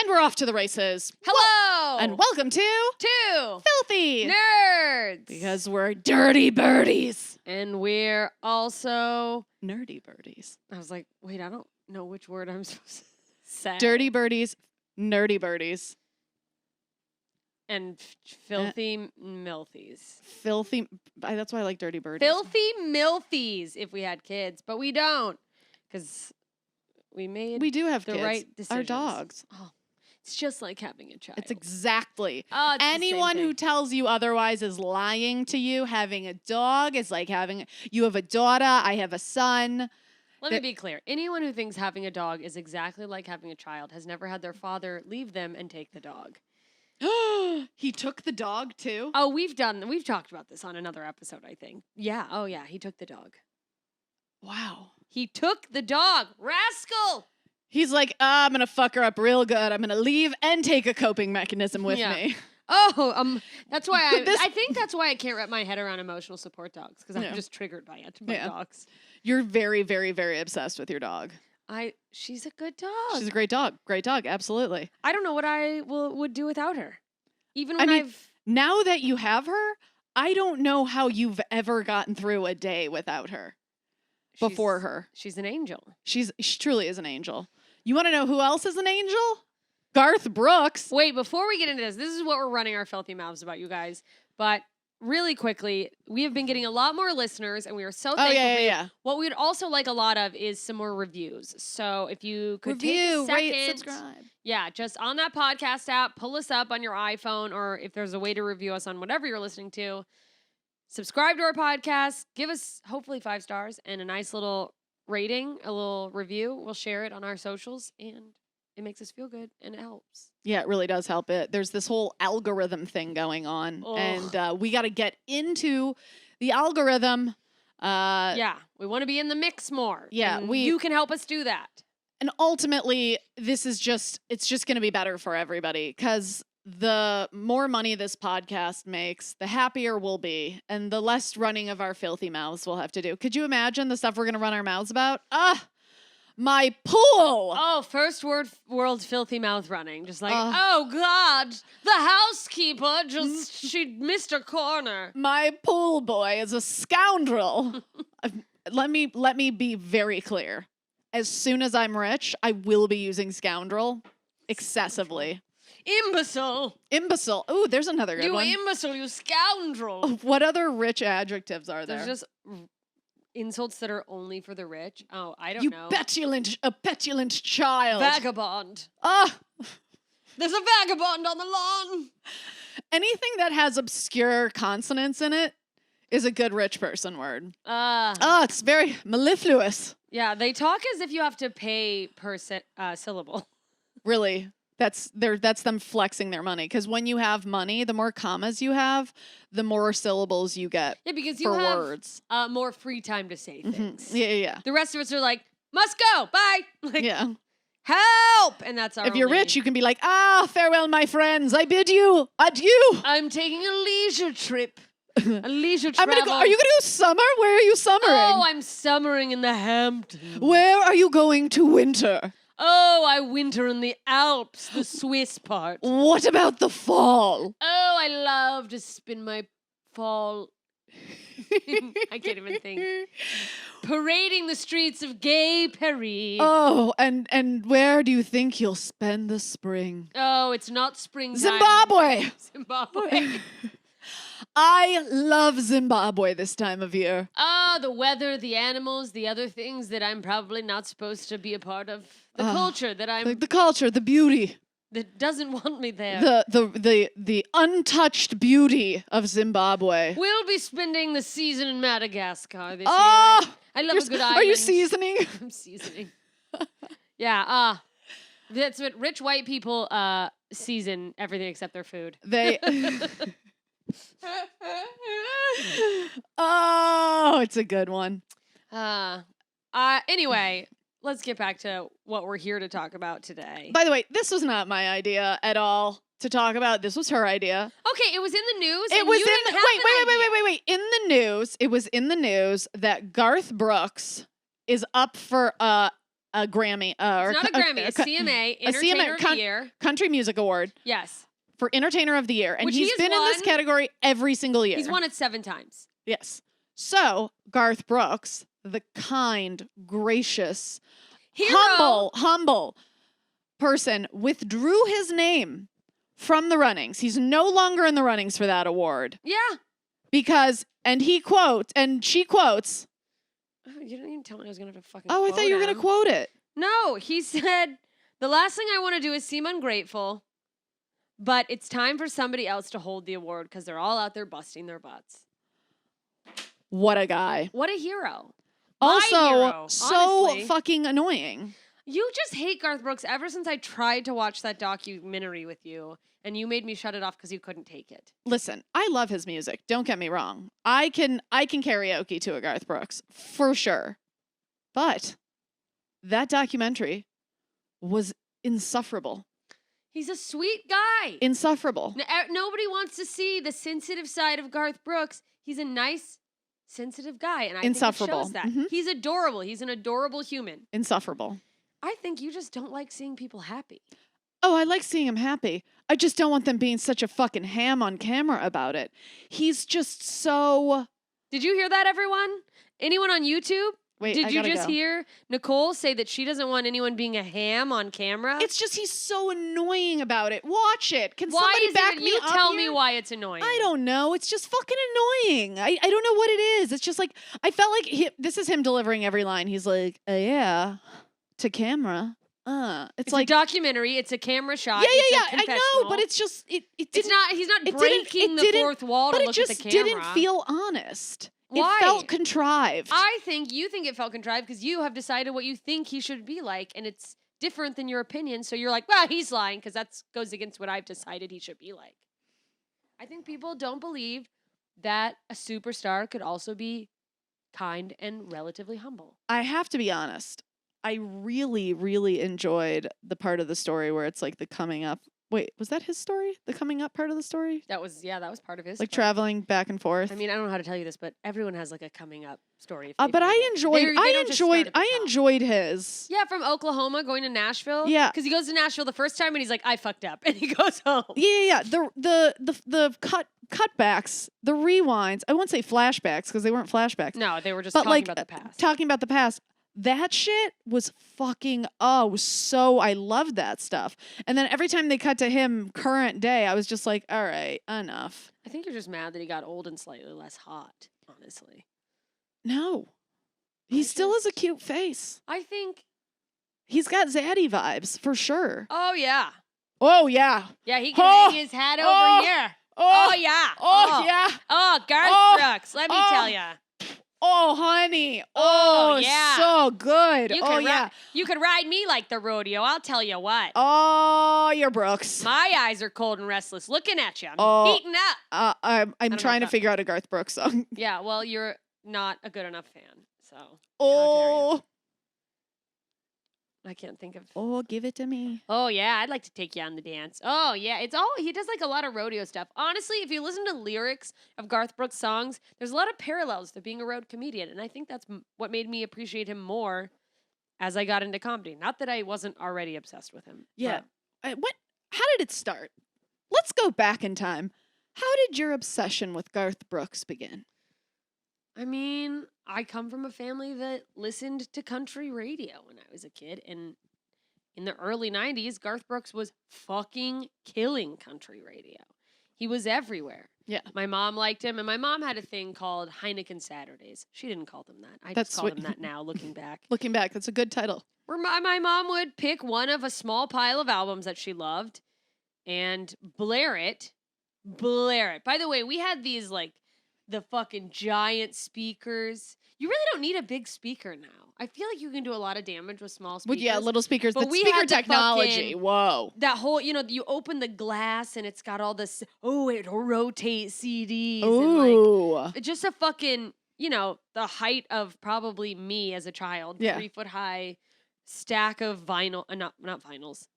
And we're off to the races. Hello! And welcome to Filthy Nerds! Because we're dirty birdies. And we're also... Nerdy birdies. I was like, wait, I don't know which word I'm supposed to say. Dirty birdies, nerdy birdies. And filthy milthies. Filthy, that's why I like dirty birdies. Filthy milthies if we had kids, but we don't. Because we made We do have the kids. right decisions. Our dogs. Oh, it's just like having a child. It's exactly. Oh, it's the same Anyone who thing. tells you otherwise is lying to you. Having a dog is like you have a daughter, I have a son. Let me be clear. Anyone who thinks having a dog is exactly like having a child has never had their father leave them and take the dog. He took the dog too? Oh, we've talked about this on another episode, I think. Yeah. Oh, yeah. He took the dog. Wow. He took the dog. Rascal. He's like, I'm going to fuck her up real good. I'm going to leave and take a coping mechanism with me. Oh, that's why I think that's why I can't wrap my head around emotional support dogs because Yeah. I'm just triggered by it. By dogs. You're very, very, very obsessed with your dog. She's a good dog. She's a great dog. Great dog. Absolutely. I don't know what I would do without her. Even when now that you have her, I don't know how you've ever gotten through a day without her. Before her. She's an angel. She truly is an angel. You want to know who else is an angel? Garth Brooks. Wait, before we get into this is what we're running our filthy mouths about, you guys. But really quickly, we have been getting a lot more listeners, and we are so thankful. Yeah. What we would also like a lot of is some more reviews. So if you could take a second, rate, subscribe. Yeah, just on that podcast app, pull us up on your iPhone, or if there's a way to review us on whatever you're listening to, subscribe to our podcast, give us hopefully 5 stars and a nice little rating, a little review. We'll share it on our socials, and it makes us feel good, and it helps. Yeah, it really does help it. There's this whole algorithm thing going on, and we got to get into the algorithm. Yeah, we want to be in the mix more. Yeah, and you can help us do that. And ultimately, it's just going to be better for everybody because the more money this podcast makes, the happier we'll be, and the less running of our filthy mouths we'll have to do. Could you imagine the stuff we're going to run our mouths about? My pool. Oh, first world filthy mouth running. Just like, oh God, the housekeeper she missed her corner. My pool boy is a scoundrel. Let me be very clear. As soon as I'm rich, I will be using scoundrel excessively. Imbecile. Ooh, there's another good one. You imbecile, you scoundrel. What other rich adjectives are there? There's just insults that are only for the rich. Oh, I don't know. A petulant child. Vagabond. There's a vagabond on the lawn. Anything that has obscure consonants in it is a good rich person word. It's very mellifluous. Yeah, they talk as if you have to pay per syllable. Really. That's them flexing their money. Because when you have money, the more commas you have, the more syllables you get. Yeah, because you for have words. More free time to say things. Yeah. The rest of us are like, must go, bye. Like, yeah. Help! And that's our If you're rich, you can be like, farewell, my friends. I bid you adieu. I'm taking a leisure trip. A leisure travel. Are you going to go summer? Where are you summering? Oh, I'm summering in the Hamptons. Where are you going to winter? Oh, I winter in the Alps, the Swiss part. What about the fall? Oh, I love to spend my fall. I can't even think. Parading the streets of gay Paris. Oh, and where do you think you'll spend the spring? Oh, it's not springtime. Zimbabwe. Zimbabwe. I love Zimbabwe this time of year. The weather, the animals, the other things that I'm probably not supposed to be a part of. The culture that I'm... The culture, the beauty. That doesn't want me there. The untouched beauty of Zimbabwe. We'll be spending the season in Madagascar this year. I love a good island. Are you seasoning? I'm seasoning. Yeah, that's what rich white people season everything except their food. They... Oh, it's a good one. Anyway, let's get back to what we're here to talk about today. By the way, this was not my idea at all to talk about. This was her idea. Okay, it was in the news. It was wait. In the news, it was in the news that Garth Brooks is up for a a Grammy or It's not a Grammy. It's CMA, Entertainer of the Year. Country Music Award Yes. for Entertainer of the Year. And Which he he's has been in this won. category every single year. He's won it 7 times. Yes. So Garth Brooks, the kind, gracious, Hero. humble person, withdrew his name from the runnings. He's no longer in the runnings for that award Yeah. because, and she quotes, Oh, you didn't even tell me I was going to have to fucking oh, I thought you were going to quote quote it. No, he said, the last thing I want to do is seem ungrateful, but it's time for somebody else to hold the award because they're all out there busting their butts. What a guy. What a hero. Also, hero, so honestly. fucking annoying. You just hate Garth Brooks ever since I tried to watch that documentary with you, and you made me shut it off because you couldn't take it. Listen, I love his music. Don't get me wrong. I can karaoke to a Garth Brooks for sure. But that documentary was insufferable. He's a sweet guy. Insufferable. Nobody wants to see the sensitive side of Garth Brooks. He's a nice, sensitive guy, and I think it Insufferable. shows that. Mhm. He's adorable. He's an adorable human. Insufferable. I think you just don't like seeing people happy. Oh, I like seeing him happy. I just don't want them being such a fucking ham on camera about it. He's just so... Did you hear that, everyone? Anyone on YouTube? Wait, Did I you gotta just go. hear Nicole say that she doesn't want anyone being a ham on camera? It's just he's so annoying about it. Watch it. Can why somebody is back it? me You up tell here? me why it's annoying. I don't know. It's just fucking annoying. I don't know what it is. It's just like, I felt like this is him delivering every line. He's like, yeah, to camera. It's It's like, a documentary. It's a camera shot. yeah, it's a I know, confessional. but it's just, it It's didn't, not. He's not it didn't- breaking it the didn't- fourth wall but to it look at just the camera. didn't feel honest. Why? It felt contrived. I think you think it felt contrived because you have decided what you think he should be like, and it's different than your opinion. So you're like, well, he's lying because that goes against what I've decided he should be like. I think people don't believe that a superstar could also be kind and relatively humble. I have to be honest. I really, really enjoyed the part of the story where it's like the coming up. Wait, was that his story? The coming up part of the story? That was part of his. Like story. traveling back and forth? I mean, I don't know how to tell you this, but everyone has like a coming up story. if they but feel I it. enjoyed, They don't just start at the I top. enjoyed his. Yeah, from Oklahoma going to Nashville. Yeah. because he goes to Nashville the first time and he's like, I fucked up, and he goes home. Yeah. The cutbacks, the rewinds. I won't say flashbacks because they weren't flashbacks. No, they were just But talking like about the past. talking about the past. That shit was fucking I loved that stuff. And then every time they cut to him current day, I was just like, all right, enough. I think you're just mad that he got old and slightly less hot, honestly. No. He I still has a just- cute face. I think, He's got Zaddy vibes for sure. oh, yeah. Oh yeah. Yeah, he can Oh, hang his hat oh, over here. Oh, Oh, yeah. yeah. Oh, Garth Oh, Brooks, let me oh. tell ya. Oh, honey. Oh, Oh, yeah. so good. You Oh, could yeah. You could ride me like the rodeo, I'll tell you what. Oh, you're Brooks. My eyes are cold and restless looking at you. I'm Oh. heating up. I'm know trying to that- figure out a Garth Brooks song. Yeah, well, you're not a good enough fan, so Oh, I can't think of. oh, give it to me. Oh yeah, I'd like to take you on the dance. Oh yeah, he does like a lot of rodeo stuff. Honestly, if you listen to lyrics of Garth Brooks songs, there's a lot of parallels to being a road comedian, and I think that's what made me appreciate him more as I got into comedy. Not that I wasn't already obsessed with him. Yeah. but How did it start? Let's go back in time. How did your obsession with Garth Brooks begin? I mean, I come from a family that listened to country radio when I was a kid, and in the early 90s, Garth Brooks was fucking killing country radio. He was everywhere. Yeah. My mom liked him, and my mom had a thing called Heineken Saturdays. She didn't call them that. I That's just call what- them that now, looking back. Looking back, that's a good title. Where my mom would pick one of a small pile of albums that she loved and blare it. Blare it. By the way, we had these like the fucking giant speakers. You really don't need a big speaker now. I feel like you can do a lot of damage with small speakers. With little speakers, But the we speaker had the technology. fucking- Whoa. That whole, you open the glass and it's got all this, it rotates CDs. And like, Ooh. just a fucking, the height of probably me as a child, Yeah. 3 foot high stack of vinyl, not vinyls,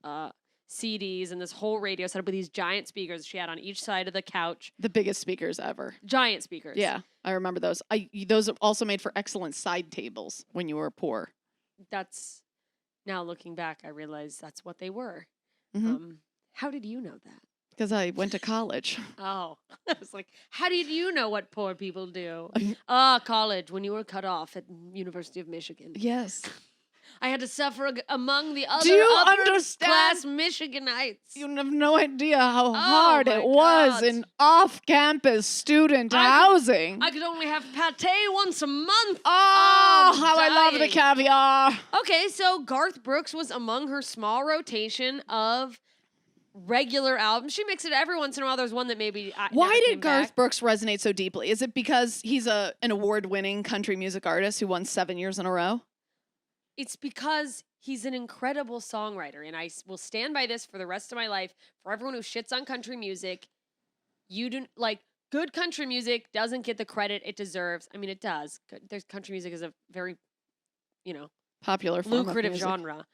CDs, and this whole radio set up with these giant speakers she had on each side of the couch. The biggest speakers ever. Giant speakers. Yeah, I remember those. Those also made for excellent side tables when you were poor. That's Now looking back, I realize that's what they were. Mhm. How did you know that? Because I went to college. Oh, I was like, how did you know what poor people do? College, when you were cut off at University of Michigan. Yes. I had to suffer among the other Do you upper understand? class Michiganites. You have no idea how hard my it was God. in off-campus student I could- housing. I could only have pate once a month. Oh, I'm how I love the dying. caviar. Okay, so Garth Brooks was among her small rotation of regular albums. She mixed it every once in a while. There's one that maybe Why never did came Garth back. Brooks resonate so deeply? Is it because he's an award-winning country music artist who won 7 years in a row? It's because he's an incredible songwriter, and I will stand by this for the rest of my life. For everyone who shits on country music, you do like good country music doesn't get the credit it deserves. I mean, it does. There's country music is a very, Popular form lucrative of music. genre.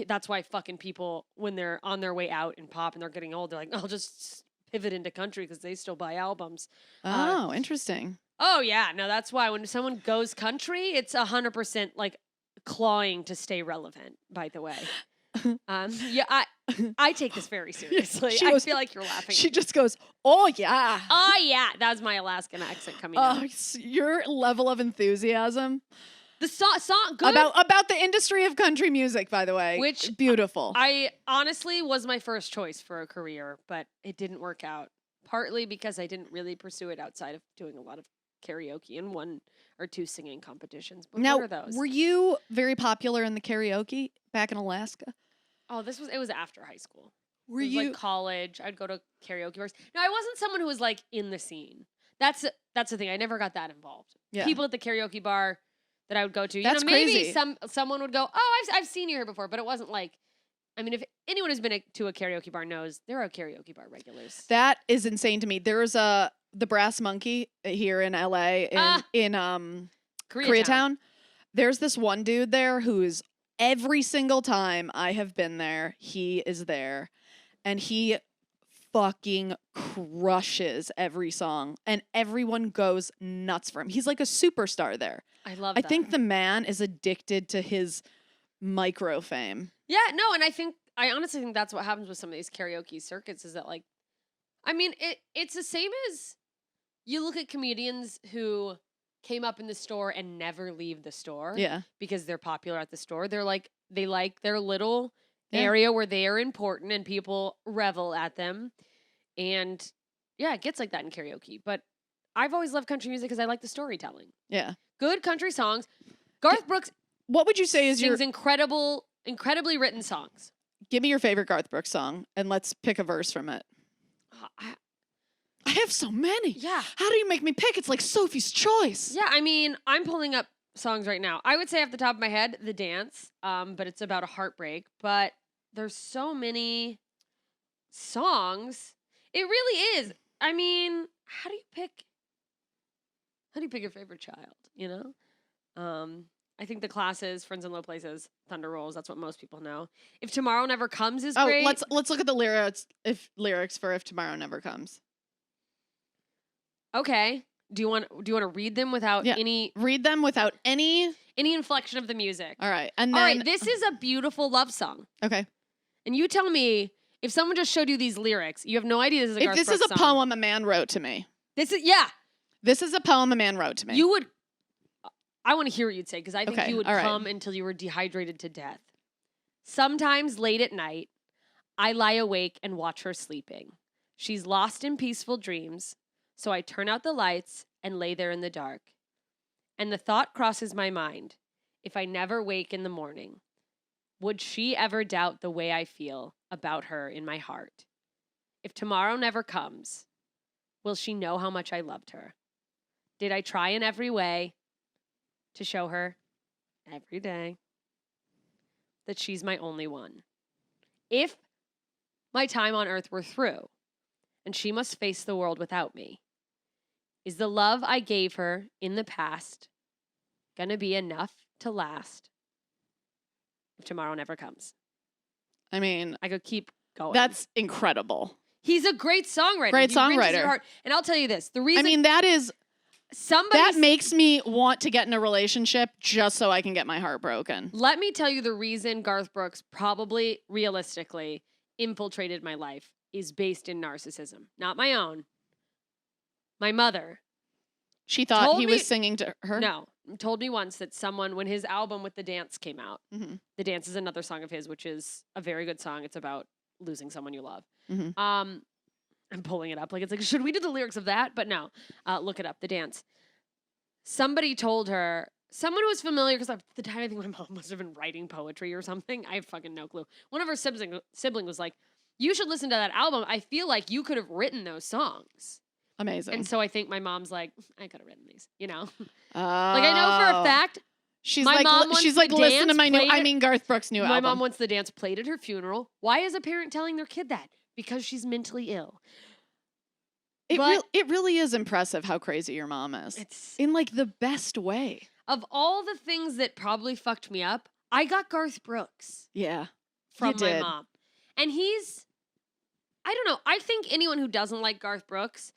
That's why fucking people, when they're on their way out in pop and they're getting old, they're like, I'll just pivot into country because they still buy albums. Oh, interesting. Oh yeah, no, that's why when someone goes country, it's 100% like clawing to stay relevant. By the way, yeah, I take this very seriously. She I goes- feel like you're laughing. She just goes, "Oh yeah." Oh yeah, that was my Alaskan accent coming Oh, out. your level of enthusiasm The song good. about the industry of country music, by the way, Which beautiful. I honestly was my first choice for a career, but it didn't work out. Partly because I didn't really pursue it outside of doing a lot of karaoke and 1 or 2 singing competitions. But Now, what are those? were you very popular in the karaoke back in Alaska? Oh, it was after high school. Were It was you? like college? I'd go to karaoke bars. No, I wasn't someone who was like in the scene. That's the thing. I never got that involved. Yeah. People at the karaoke bar that I would go to. That's maybe crazy. someone would go, "Oh, I've seen you here before," but it wasn't like. I mean, if anyone who's been to a karaoke bar knows, there are karaoke bar regulars. That is insane to me. There's the Brass Monkey here in LA in Koreatown. There's this one dude there who's every single time I have been there, he is there, and he fucking crushes every song, and everyone goes nuts for him. He's like a superstar there. I love I that. think the man is addicted to his micro fame. Yeah, no, and I honestly think that's what happens with some of these karaoke circuits is that like, I mean, it's the same as you look at comedians who came up in the store and never leave the store Yeah. because they're popular at the store. They're like, they like their little Yeah. area where they are important and people revel at them. And yeah, it gets like that in karaoke. But I've always loved country music because I like the storytelling. Yeah. Good country songs. Garth Brooks What would you say is your sings incredibly written songs. give me your favorite Garth Brooks song and let's pick a verse from it. I have so many. Yeah. How do you make me pick? It's like Sophie's Choice. Yeah, I mean, I'm pulling up songs right now. I would say off the top of my head, The Dance, but it's about a heartbreak. But there's so many songs. It really is. I mean, how do you pick your favorite child, you know? I think the classes, Friends in Low Places, Thunder Rolls, that's what most people know. If Tomorrow Never Comes is Oh, great. let's look at the lyrics for If Tomorrow Never Comes. Okay. Do you want to read them without Yeah. any Read them without any. inflection of the music? All right. And then All right, this is a beautiful love song. okay. And you tell me if someone just showed you these lyrics, you have no idea this is a If Garth this is Brooks a song. poem a man wrote to me. This is This is a poem a man wrote to me. You would. I want to hear what you'd say because I think Okay, you would all right. come until you were dehydrated to death. Sometimes late at night, I lie awake and watch her sleeping. She's lost in peaceful dreams, so I turn out the lights and lay there in the dark. And the thought crosses my mind: if I never wake in the morning, would she ever doubt the way I feel about her in my heart? If tomorrow never comes, will she know how much I loved her? Did I try in every way to show her every day that she's my only one? If my time on earth were through and she must face the world without me, is the love I gave her in the past gonna be enough to last if tomorrow never comes? I mean, I could keep going. that's incredible. He's a great songwriter. Great He reaches your songwriter. heart. And I'll tell you this: the reason I mean, that is somebody That makes me want to get in a relationship just so I can get my heart broken. let me tell you the reason Garth Brooks probably realistically infiltrated my life is based in narcissism, not my own. My mother. She thought Told he me- was singing to her? No, told me once that someone, when his album with The Dance came out, Mm-hmm. The Dance is another song of his, which is a very good song. It's about losing someone you love. Mhm. I'm pulling it up. Like, it's like, should we do the lyrics of that? But no, look it up, The Dance. Somebody told her, someone who was familiar, because at the time I think my mom must have been writing poetry or something. I have fucking no clue. One of her sibling was like, you should listen to that album. I feel like you could have written those songs. Amazing. And so I think my mom's like, I could have written these, you know? Oh. Like, I know for a fact, She's my like, mom wants she's The like, listen to Dance my new, played I at- mean Garth Brooks' new my album. mom wants The Dance played at her funeral. Why is a parent telling their kid that? Because she's mentally ill. but- it really is impressive how crazy your mom is. It's In like the best way. of all the things that probably fucked me up, I got Garth Brooks Yeah. from my did. mom. And I don't know. I think anyone who doesn't like Garth Brooks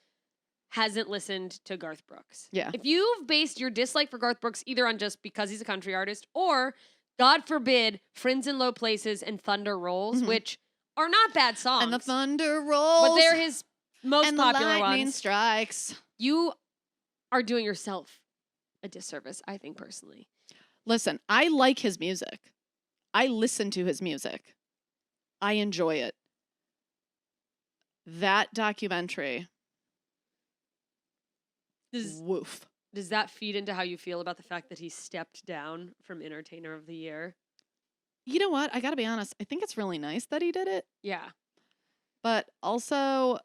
hasn't listened to Garth Brooks. Yeah. If you've based your dislike for Garth Brooks either on just because he's a country artist or, God forbid, Friends in Low Places and Thunder Rolls, Mhm. which are not bad songs. And the thunder rolls. but they're his most and popular the lightning ones. strikes. You are doing yourself a disservice, I think, personally. Listen, I like his music. I listen to his music. I enjoy it. That documentary, woof. Does that feed into how you feel about the fact that he stepped down from Entertainer of the Year? You know what? I got to be honest. I think it's really nice that he did it. Yeah. But also,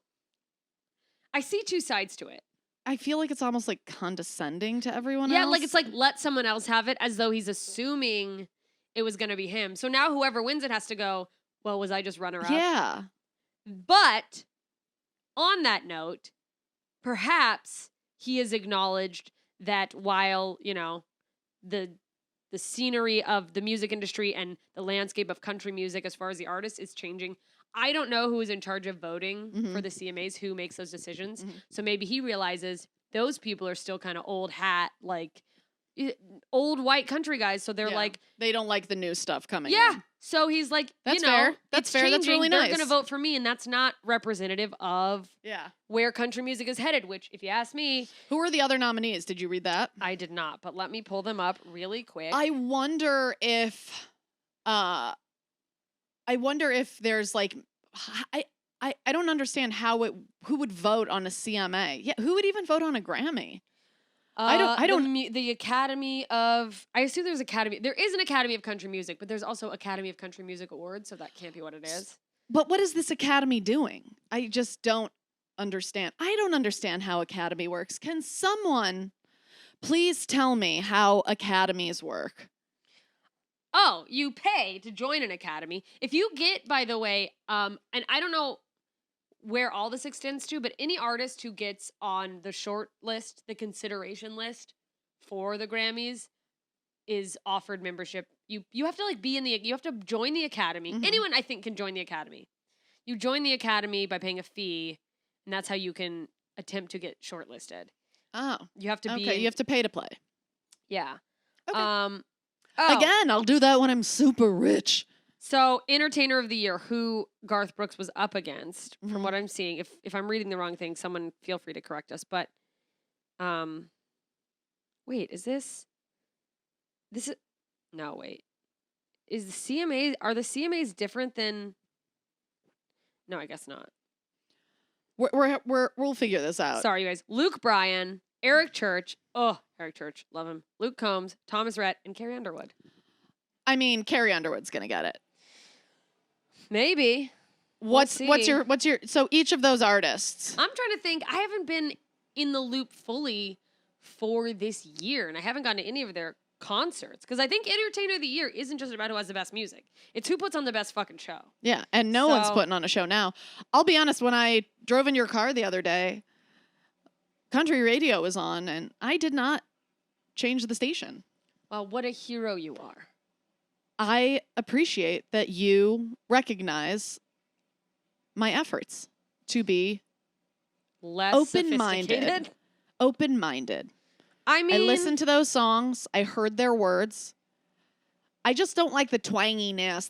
I see two sides to it. I feel like it's almost like condescending to everyone Yeah, else. like it's like let someone else have it as though he's assuming it was going to be him. So now whoever wins it has to go, well, was I just runner up? Yeah. But on that note, perhaps he has acknowledged that while, you know, the scenery of the music industry and the landscape of country music as far as the artist is changing, I don't know who is in charge of voting for Mhm. the CMAs, who makes those decisions. Mhm. So maybe he realizes those people are still kind of old hat, like old white country guys. So they're Yeah. like, They don't like the new stuff coming yeah. in. So he's like, That's you know, fair. That's it's fair. That's changing. really They're nice. going to vote for me, and that's not representative of Yeah. where country music is headed. Which, if you ask me, Who are the other nominees? Did you read that? I did not. But let me pull them up really quick. I wonder if there's like I don't understand who would vote on a CMA. Yeah, who would even vote on a Grammy? I don't- The Academy of. I assume there's Academy. There is an Academy of Country Music, but there's also Academy of Country Music Awards, so that can't be what it is. But what is this Academy doing? I just don't understand. I don't understand how Academy works. Can someone please tell me how academies work? Oh, you pay to join an academy. If you get, by the way, and I don't know where all this extends to, but any artist who gets on the short list, the consideration list for the Grammys, is offered membership. You have to like you have to join the academy. Mhm. Anyone I think can join the academy. You join the academy by paying a fee, and that's how you can attempt to get shortlisted. Oh, You have to be okay. You have to pay to play. yeah. Okay. Oh. Again, I'll do that when I'm super rich. So, Entertainer of the Year, who Garth Brooks was up against, Mhm. from what I'm seeing. If I'm reading the wrong thing, someone feel free to correct us. But, wait, is this? This is no wait. Is the CMA? Are the CMAs different than? No, I guess not. We'll figure this out. Sorry, you guys. Luke Bryan, Eric Church. Oh, Eric Church, love him. Luke Combs, Thomas Rhett, and Carrie Underwood. I mean, Carrie Underwood's gonna get it. Maybe. What's see. your so each of those artists? I'm trying to think. I haven't been in the loop fully for this year, and I haven't gone to any of their concerts because I think Entertainer of the Year isn't just about who has the best music. It's who puts on the best fucking show. Yeah, and no one's So- putting on a show now. I'll be honest, when I drove in your car the other day, country radio was on, and I did not change the station. Well, what a hero you are. I appreciate that you recognize my efforts to be Less Open-minded. sophisticated. open-minded. I mean, I listened to those songs. I heard their words. I just don't like the twanginess.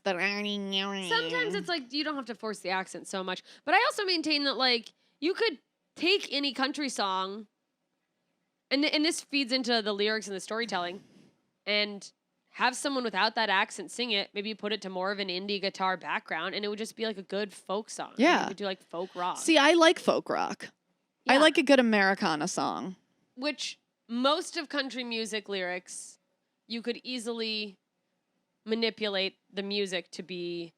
sometimes it's like you don't have to force the accent so much. But I also maintain that like you could take any country song, and this feeds into the lyrics and the storytelling, and have someone without that accent sing it. Maybe put it to more of an indie guitar background, and it would just be like a good folk song. Yeah. You could do like folk rock. See, I like folk rock. I Yeah. like a good Americana song. Which most of country music lyrics, you could easily manipulate the music to be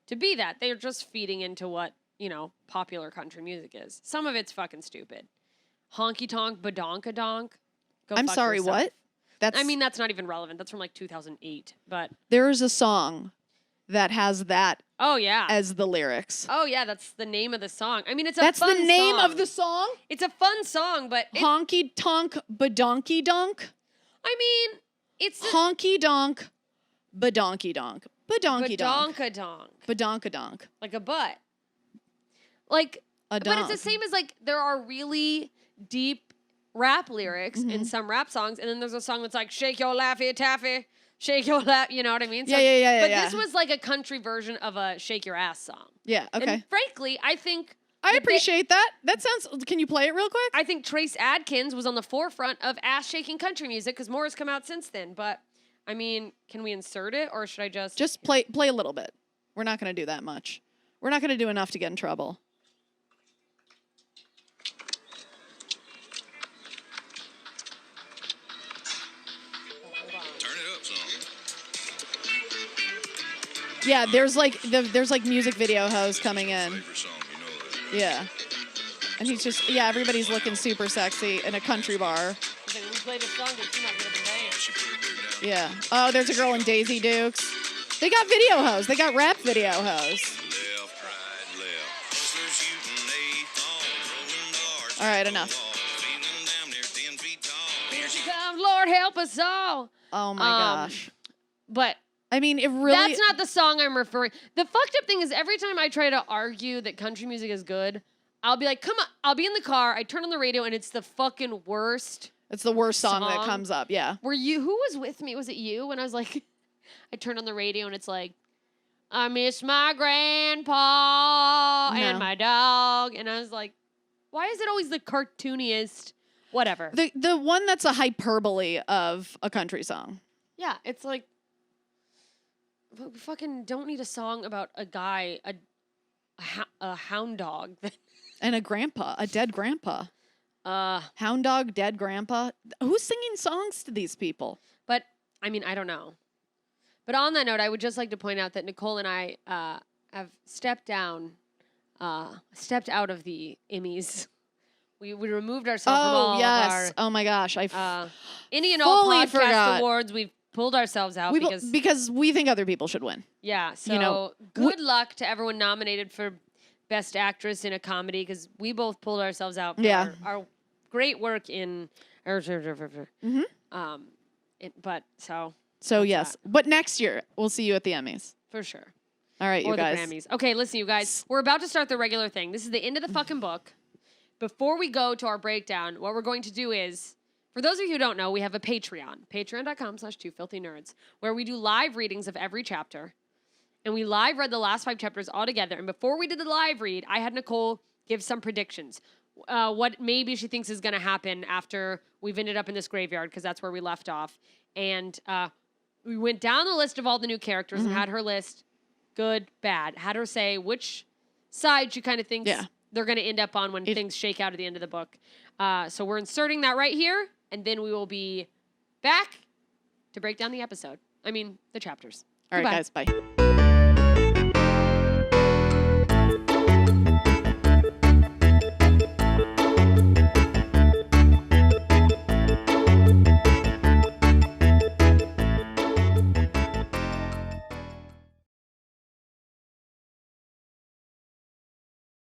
that. They're just feeding into what, popular country music is. Some of it's fucking stupid. Honky tonk, badonka donk. Go I'm fuck sorry, yourself. what? I mean, that's not even relevant. That's from like 2008. But There's a song that has that oh yeah. as the lyrics. Oh yeah, that's the name of the song. I mean, it's a That's fun the name song. of the song? It's a fun song, but Honky tonk badonky donk? I mean, it's Honky donk badonky donk. Badonky donk. badonka donk. Badonka donk. Like a butt. Like, A but it's the donk. same as like there are really deep rap lyrics Mm-hmm. in some rap songs, and then there's a song that's like shake your laffy taffy, shake your lap. You know what I mean? Yeah, But yeah. this was like a country version of a shake your ass song. Yeah, okay. And frankly, I think I the appreciate that. That sounds. Can you play it real quick? I think Trace Adkins was on the forefront of ass shaking country music because more has come out since then. But I mean, can we insert it or should I Just play a little bit. We're not going to do that much. We're not going to do enough to get in trouble. Turn it up some. Yeah, there's like music video hoes coming in. Favorite song, you know that. Yeah. And he's just everybody's looking super sexy in a country bar. we play this song that she might get up and dance. She put it back down. Yeah. Oh, there's a girl in Daisy Dukes. They got video hoes. They got rap video hoes. Left, right, left. Hustlers shooting 8 ball, throwing darts. All right, enough. Feeling down there 10 feet tall. Here she comes, Lord help us all. Oh my gosh. But I mean, it really. that's not the song I'm referring. The fucked up thing is every time I try to argue that country music is good, I'll be like, come on, I'll be in the car, I turn on the radio, and it's the fucking worst. It's the worst song that Song? comes up. Yeah. Who was with me? Was it you? When I was like, I turned on the radio and it's like, I miss my grandpa and No. my dog. And I was like, why is it always the cartooniest? Whatever. The one that's a hyperbole of a country song. Yeah, it's like, but we fucking don't need a song about a guy, a hound dog. And a dead grandpa. Hound dog, dead grandpa. Who's singing songs to these people? But I mean, I don't know. But on that note, I would just like to point out that Nicole and I have stepped out of the Emmys. We removed ourselves from all Oh yes. of Oh my gosh. our any and all fully podcast forgot. awards. We've pulled ourselves out because we think other people should win. yeah. So know, good luck to everyone nominated for Best Actress in a Comedy because we both pulled ourselves out for Yeah. our great work in. Mhm. But so So That's yes, but next year we'll see you at the Emmys. for sure. All right, Or you guys. the Grammys. Okay, listen, you guys. We're about to start the regular thing. This is the end of the fucking book. Before we go to our breakdown, what we're going to do is, for those of you who don't know, we have a Patreon. Patreon.com/2filthynerds, where we do live readings of every chapter. And we live read the last 5 chapters all together. And before we did the live read, I had Nicole give some predictions. What maybe she thinks is going to happen after we've ended up in this graveyard, because that's where we left off. And we went down the list of all the new characters and had her list good, bad. Had her say which side she kind of thinks they're going to end up on when things shake out at the end of the book. So we're inserting that right here, and then we will be back to break down the episode. I mean, the chapters. All right, Goodbye. guys. Bye.